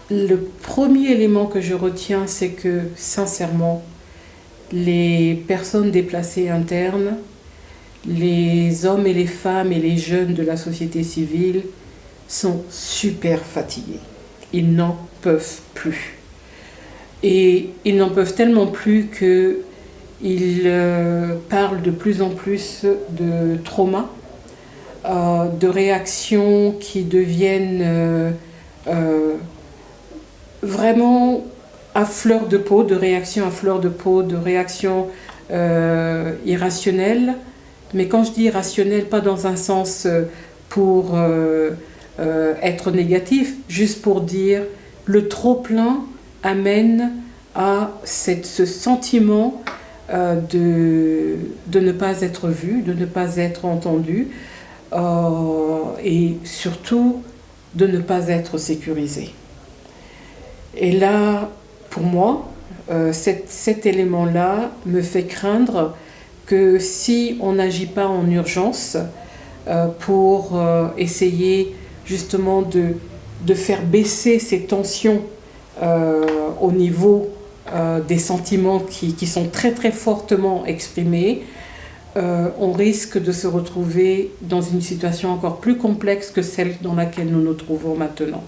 Le premier élément que je retiens, c'est que, sincèrement, les personnes déplacées internes, les hommes et les femmes et les jeunes de la société civile sont super fatigués. Ils n'en peuvent plus. Et ils n'en peuvent tellement plus qu'ils parlent de plus en plus de trauma, de réactions qui deviennent vraiment à fleur de peau, de réactions à fleur de peau, de réactions irrationnelles. Mais quand je dis irrationnelles, pas dans un sens pour être négatif, juste pour dire le trop-plein amène à ce sentiment de ne pas être vu, de ne pas être entendu et surtout de ne pas être sécurisé. Et là, pour moi, cet élément-là me fait craindre que si on n'agit pas en urgence pour essayer justement de faire baisser ces tensions au niveau des sentiments qui sont très très fortement exprimés, on risque de se retrouver dans une situation encore plus complexe que celle dans laquelle nous nous trouvons maintenant.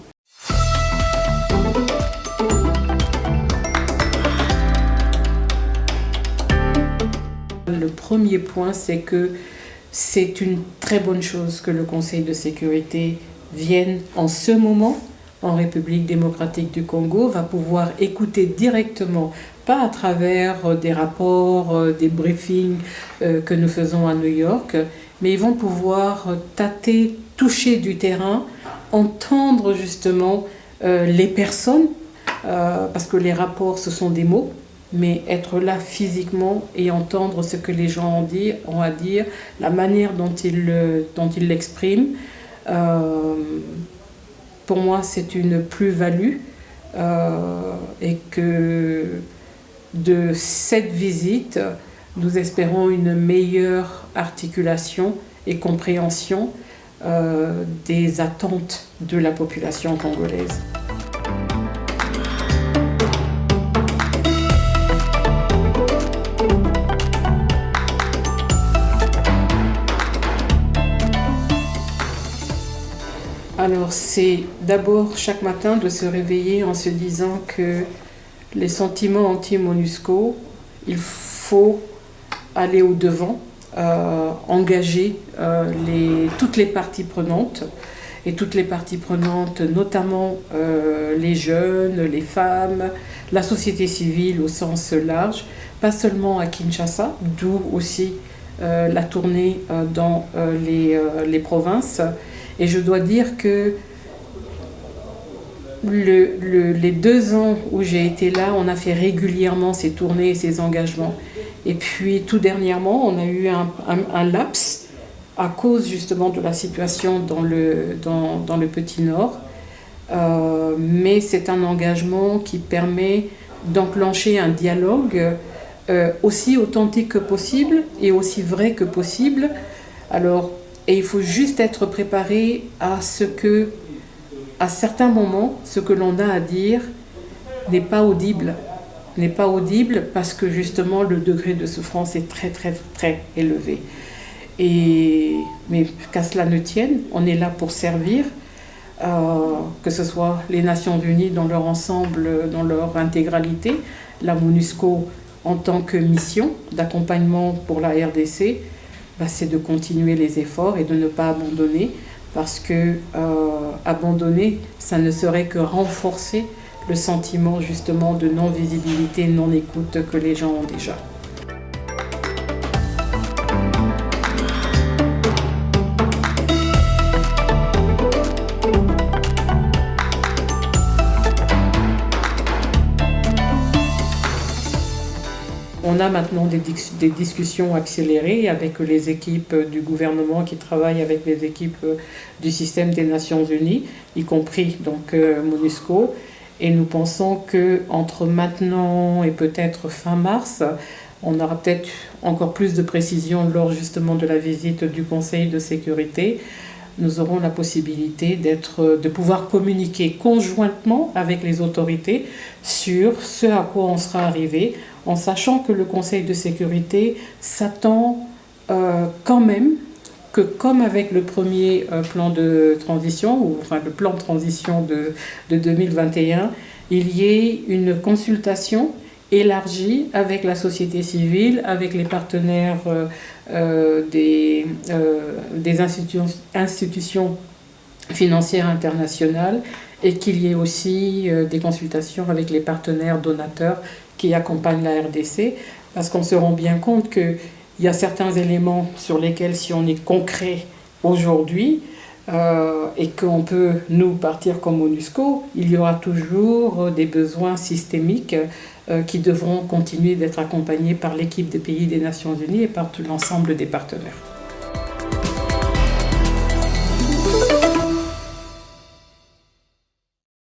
Le premier point, c'est que c'est une très bonne chose que le Conseil de sécurité vienne en ce moment en République démocratique du Congo, va pouvoir écouter directement, pas à travers des rapports, des briefings que nous faisons à New York, mais ils vont pouvoir tâter, toucher du terrain, entendre justement les personnes, parce que les rapports ce sont des mots, mais être là physiquement et entendre ce que les gens ont à dire, la manière dont ils l'expriment, pour moi c'est une plus-value et que de cette visite, nous espérons une meilleure articulation et compréhension des attentes de la population congolaise. Alors c'est d'abord chaque matin de se réveiller en se disant que les sentiments anti-MONUSCO, il faut aller au-devant, engager toutes les parties prenantes, et toutes les parties prenantes, notamment les jeunes, les femmes, la société civile au sens large, pas seulement à Kinshasa, d'où aussi la tournée dans les provinces. Et je dois dire que les 2 ans où j'ai été là, on a fait régulièrement ces tournées et ces engagements. Et puis tout dernièrement, on a eu un laps à cause justement de la situation dans le Petit Nord. Mais c'est un engagement qui permet d'enclencher un dialogue aussi authentique que possible et aussi vrai que possible. Alors, et il faut juste être préparé à ce que, à certains moments, ce que l'on a à dire n'est pas audible. N'est pas audible parce que justement le degré de souffrance est très très très élevé. Mais qu'à cela ne tienne, on est là pour servir, que ce soit les Nations Unies dans leur ensemble, dans leur intégralité, la MONUSCO en tant que mission d'accompagnement pour la RDC, c'est de continuer les efforts et de ne pas abandonner, parce que abandonner, ça ne serait que renforcer le sentiment justement de non-visibilité, non-écoute que les gens ont déjà. On a maintenant des discussions accélérées avec les équipes du gouvernement qui travaillent avec les équipes du système des Nations Unies, y compris donc MONUSCO. Et nous pensons qu'entre maintenant et peut-être fin mars, on aura peut-être encore plus de précisions lors justement de la visite du Conseil de sécurité. nous aurons la possibilité de pouvoir communiquer conjointement avec les autorités sur ce à quoi on sera arrivé, en sachant que le Conseil de sécurité s'attend quand même que, comme avec le premier plan de transition, ou enfin le plan de transition de 2021, il y ait une consultation élargie avec la société civile, avec les partenaires des institutions financières internationales, et qu'il y ait aussi des consultations avec les partenaires donateurs qui accompagnent la RDC, parce qu'on se rend bien compte qu'il y a certains éléments sur lesquels, si on est concret aujourd'hui, et qu'on peut, nous, partir comme MONUSCO, il y aura toujours des besoins systémiques qui devront continuer d'être accompagnés par l'équipe des pays des Nations Unies et par tout l'ensemble des partenaires.